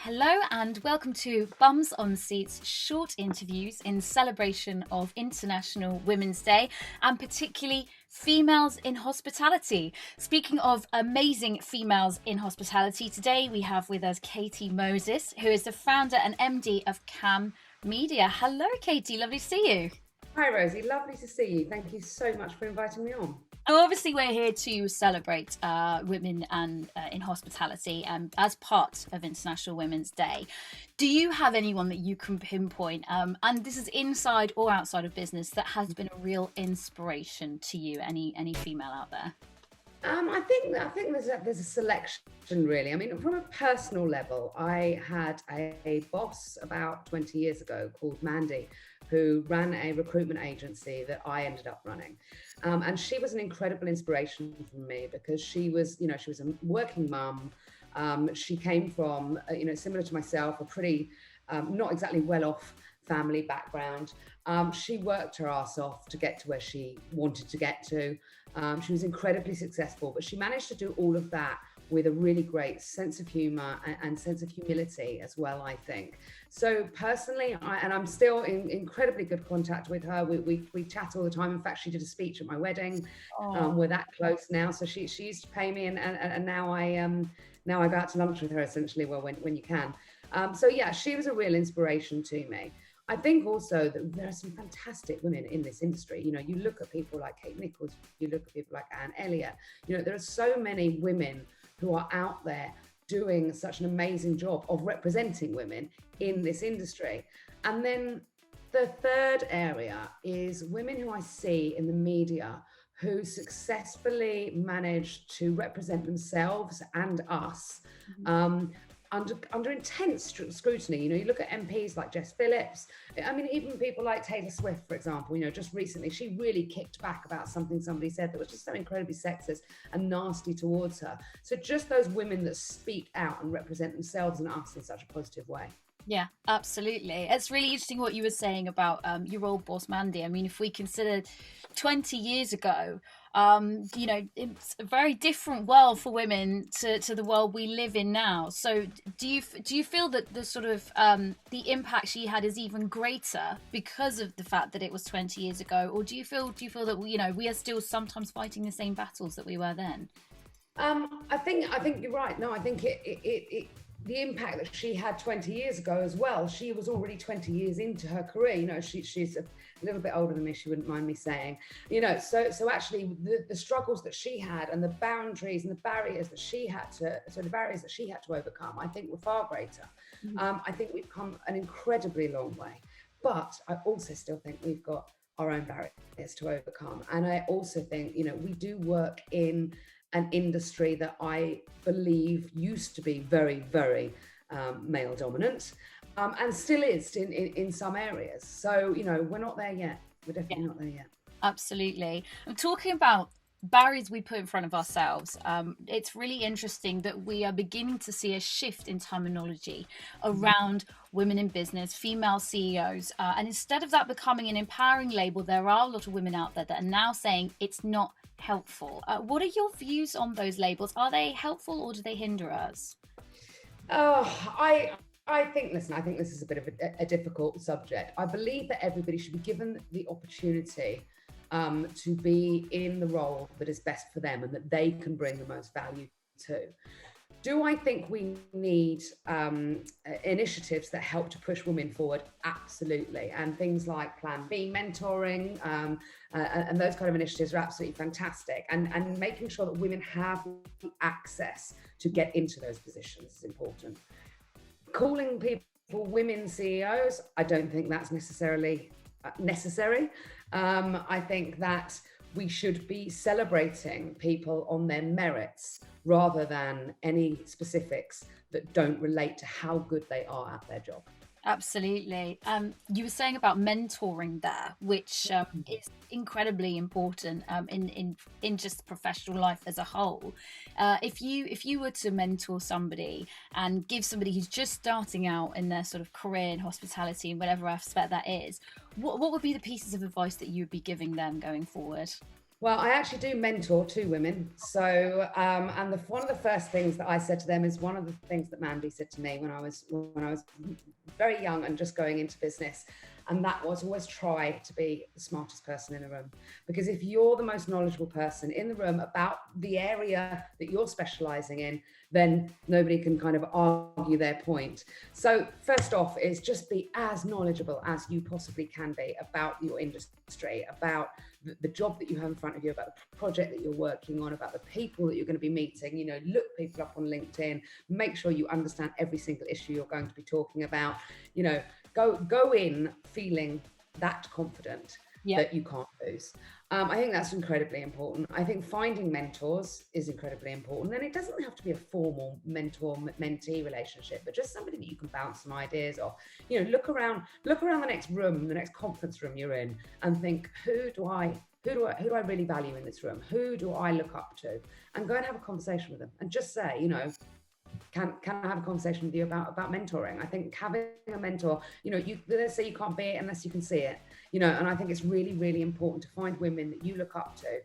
Hello and welcome to Bums on Seats short interviews in celebration of International Women's Day and particularly females in hospitality. Speaking of amazing females in hospitality, today we have with us Katy Moses, who is the founder and MD of KAM Media. Hello, Katy. Lovely to see you. Hi, Rosie. Lovely to see you. Thank you so much for inviting me on. Obviously, we're here to celebrate women and in hospitality as part of International Women's Day. Do you have anyone that you can pinpoint, and this is inside or outside of business, that has been a real inspiration to you? Any female out there? I think there's a selection, really. I mean, from a personal level, I had a boss about 20 years ago called Mandy, who ran a recruitment agency that I ended up running. And she was an incredible inspiration for me because she was a working mum. She came from, similar to myself, a pretty not exactly well-off family background. She worked her ass off to get to where she wanted to get to. She was incredibly successful, but she managed to do all of that with a really great sense of humor and sense of humility as well, I think. So personally, I'm still in incredibly good contact with her. We chat all the time. In fact, she did a speech at my wedding. We're that close now. So she used to pay me, and now I go out to lunch with her essentially. Well, when you can. So yeah, she was a real inspiration to me. I think also that there are some fantastic women in this industry. You look at people like Kate Nichols, you look at people like Anne Elliott. There are so many women who are out there doing such an amazing job of representing women in this industry. And then the third area is women who I see in the media who successfully manage to represent themselves and us under intense scrutiny. You look at MPs like Jess Phillips. I mean, even people like Taylor Swift, for example, just recently, she really kicked back about something somebody said that was just so incredibly sexist and nasty towards her. So just those women that speak out and represent themselves and us in such a positive way. Yeah, absolutely. It's really interesting what you were saying about your old boss, Mandy. I mean, if we consider 20 years ago, it's a very different world for women to the world we live in now. So do you feel that the sort of the impact she had is even greater because of the fact that it was 20 years ago? Or do you feel that we are still sometimes fighting the same battles that we were then? I think you're right. No, I think the impact that she had 20 years ago as well. She was already 20 years into her career. She's a little bit older than me, she wouldn't mind me saying. So actually the struggles that she had and the boundaries and the barriers that she had to overcome, I think were far greater. I think we've come an incredibly long way. But I also still think we've got our own barriers to overcome. And I also think, we do work in an industry that I believe used to be very, very male dominant, and still is in some areas. So, we're not there yet. We're definitely not there yet. Absolutely. I'm talking about barriers we put in front of ourselves. It's really interesting that we are beginning to see a shift in terminology around women in business, female CEOs. And instead of that becoming an empowering label, there are a lot of women out there that are now saying it's not helpful. What are your views on those labels? Are they helpful or do they hinder us? I think this is a bit of a difficult subject. I believe that everybody should be given the opportunity to be in the role that is best for them and that they can bring the most value to. Do I think we need initiatives that help to push women forward? Absolutely. And things like Plan B mentoring and those kind of initiatives are absolutely fantastic. And making sure that women have access to get into those positions is important. Calling people women CEOs, I don't think that's necessarily necessary. I think that we should be celebrating people on their merits rather than any specifics that don't relate to how good they are at their job. Absolutely. You were saying about mentoring there, which is incredibly important in just professional life as a whole. If you were to mentor somebody and give somebody who's just starting out in their sort of career in hospitality and whatever aspect that is, what would be the pieces of advice that you would be giving them going forward? Well, I actually do mentor two women. So, and one of the first things that I said to them is one of the things that Mandy said to me when I was very young and just going into business, and that was always try to be the smartest person in the room. Because if you're the most knowledgeable person in the room about the area that you're specialising in, then nobody can kind of argue their point. So first off is just be as knowledgeable as you possibly can be about your industry, about the job that you have in front of you, about the project that you're working on, about the people that you're going to be meeting. Look people up on LinkedIn, make sure you understand every single issue you're going to be talking about. Go in feeling that confident that you can't lose. I think that's incredibly important. I think finding mentors is incredibly important. And it doesn't have to be a formal mentor-mentee relationship, but just somebody that you can bounce some ideas off. Look around the next room, the next conference room you're in, and think, who do I really value in this room? Who do I look up to? And go and have a conversation with them and just say, can I have a conversation with you about mentoring? I think having a mentor, let's say you can't be it unless you can see it, and I think it's really, really important to find women that you look up to,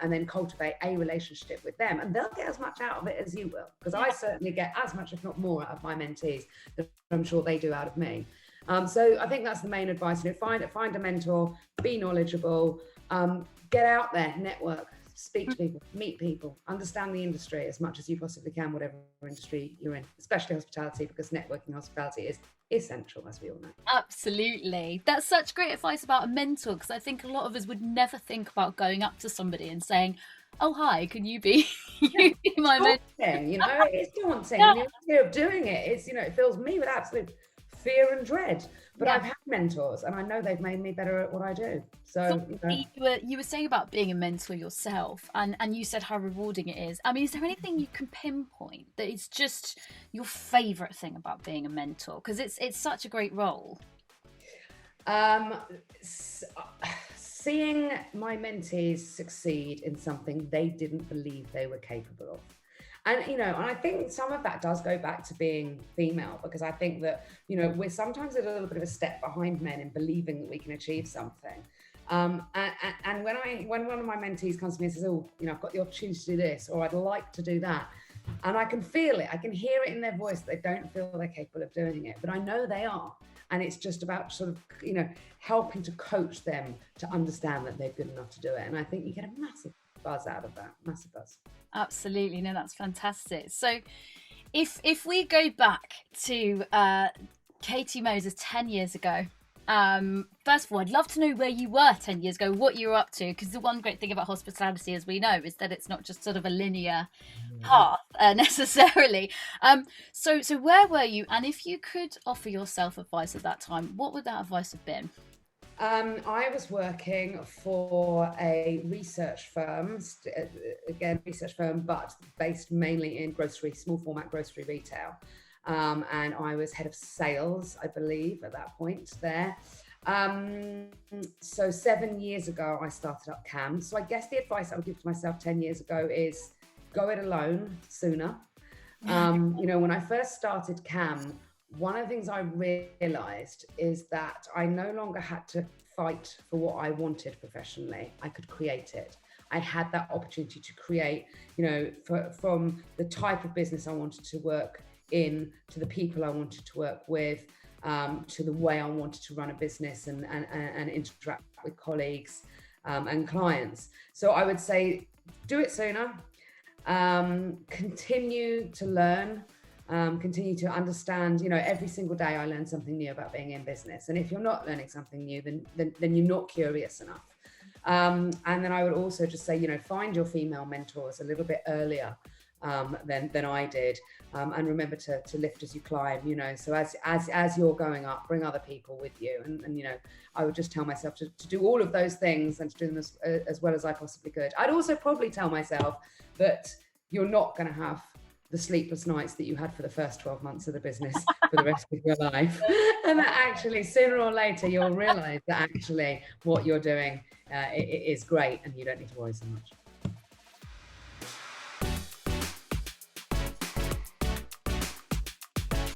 and then cultivate a relationship with them, and they'll get as much out of it as you will, because I certainly get as much, if not more, out of my mentees than I'm sure they do out of me. So I think that's the main advice. Find a mentor, be knowledgeable, get out there, network, speak to people, meet people, understand the industry as much as you possibly can, whatever industry you're in, especially hospitality, because networking hospitality is essential, as we all know. Absolutely. That's such great advice about a mentor, because I think a lot of us would never think about going up to somebody and saying, oh, hi, can you be, my mentor? It's daunting. Yeah. The idea of doing it is, it fills me with absolute fear and dread, but I've had mentors and I know they've made me better at what I do. So you were saying about being a mentor yourself, and you said how rewarding it is. I mean, is there anything you can pinpoint that is just your favorite thing about being a mentor, because it's such a great role? Seeing my mentees succeed in something they didn't believe they were capable of. And, and I think some of that does go back to being female, because I think that, we're sometimes a little bit of a step behind men in believing that we can achieve something. And when one of my mentees comes to me and says, oh, I've got the opportunity to do this, or I'd like to do that, and I can feel it, I can hear it in their voice, they don't feel they're capable of doing it, but I know they are. And it's just about sort of, helping to coach them to understand that they're good enough to do it. And I think you get a massive buzz out of that, massive buzz. Absolutely. No, that's fantastic. So if we go back to Katy Moses 10 years ago, first of all, I'd love to know where you were 10 years ago, what you were up to, because the one great thing about hospitality, as we know, is that it's not just sort of a linear path necessarily. So where were you? And if you could offer yourself advice at that time, what would that advice have been? I was working for a research firm, but based mainly in small format grocery retail. And I was head of sales, I believe, at that point there. So 7 years ago, I started up KAM. So I guess the advice I would give to myself 10 years ago is go it alone sooner. When I first started KAM, one of the things I realized is that I no longer had to fight for what I wanted professionally. I could create it. I had that opportunity to create, from the type of business I wanted to work in, to the people I wanted to work with, to the way I wanted to run a business and interact with colleagues and clients. So I would say, do it sooner, continue to learn, continue to understand. Every single day I learn something new about being in business. And if you're not learning something new, then you're not curious enough. And then I would also just say, find your female mentors a little bit earlier than I did, and remember to lift as you climb. So as you're going up, bring other people with you, and I would just tell myself to do all of those things and to do them as well as I possibly could. I'd also probably tell myself that you're not going to have the sleepless nights that you had for the first 12 months of the business for the rest of your life, and that actually sooner or later you'll realize that actually what you're doing is great and you don't need to worry so much.